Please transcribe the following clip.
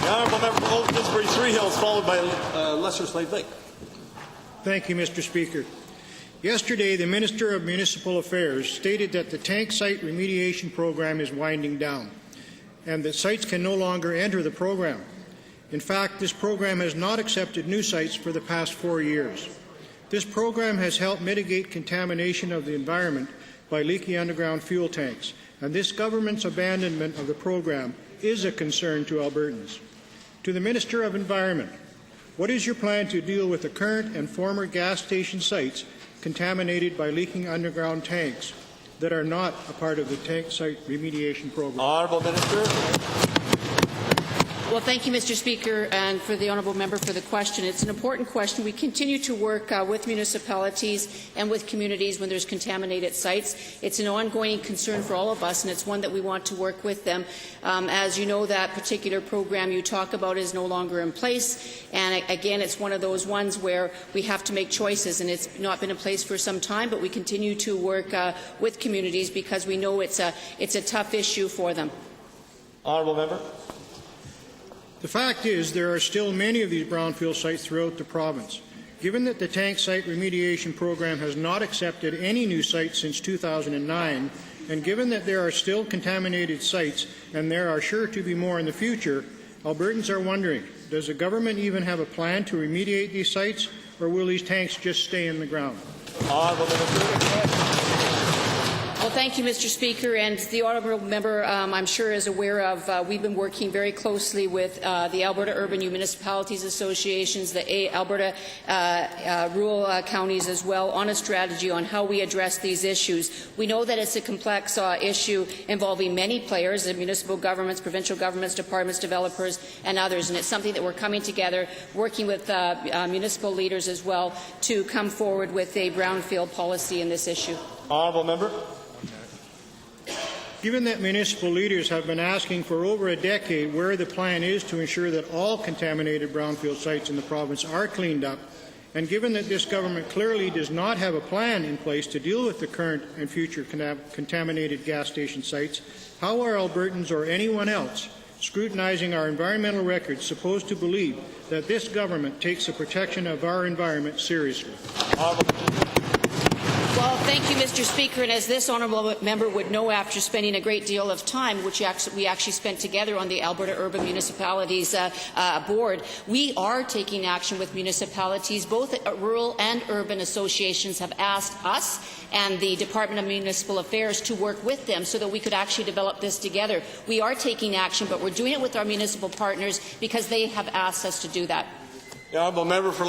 The honourable member for Olds-Didsbury-Three Hills, followed by Lesser Slave Lake. Thank you, Mr. Speaker. Yesterday, the Minister of Municipal Affairs stated that the tank site remediation program is winding down and that sites can no longer enter the program. In fact, this program has not accepted new sites for the past 4 years. This program has helped mitigate contamination of the environment by leaky underground fuel tanks, and this government's abandonment of the program is a concern to Albertans. To the Minister of Environment, what is your plan to deal with the current and former gas station sites contaminated by leaking underground tanks that are not a part of the tank site remediation program? Honourable Minister. Well, thank you, Mr. Speaker, and for the honourable member for the question. It's an important question. We continue to work with municipalities and with communities when there's contaminated sites. It's an ongoing concern for all of us, and it's one that we want to work with them. As you know, that particular program you talk about is no longer in place, and again, it's one of those ones where we have to make choices, and it's not been in place for some time, but we continue to work with communities because we know it's a tough issue for them. Honourable member. The fact is, there are still many of these brownfield sites throughout the province. Given that the tank site remediation program has not accepted any new sites since 2009, and given that there are still contaminated sites, and there are sure to be more in the future, Albertans are wondering, does the government even have a plan to remediate these sites, or will these tanks just stay in the ground? Honourable Minister. Well, thank you, Mr. Speaker, and the honourable member, I'm sure, is aware of. We've been working very closely with the Alberta Urban Municipalities Associations, the Alberta rural counties as well, on a strategy on how we address these issues. We know that it's a complex issue involving many players, the municipal governments, provincial governments, departments, developers, and others, and it's something that we're coming together, working with municipal leaders as well, to come forward with a brownfield policy in this issue. Honourable member. Given that municipal leaders have been asking for over a decade where the plan is to ensure that all contaminated brownfield sites in the province are cleaned up, and given that this government clearly does not have a plan in place to deal with the current and future contaminated gas station sites, how are Albertans or anyone else scrutinizing our environmental records supposed to believe that this government takes the protection of our environment seriously? Well, thank you, Mr. Speaker. And as this honourable member would know, after spending a great deal of time, which we actually spent together on the Alberta Urban Municipalities Board, we are taking action with municipalities. Both rural and urban associations have asked us and the Department of Municipal Affairs to work with them so that we could actually develop this together. We are taking action, but we're doing it with our municipal partners because they have asked us to do that. The honourable member for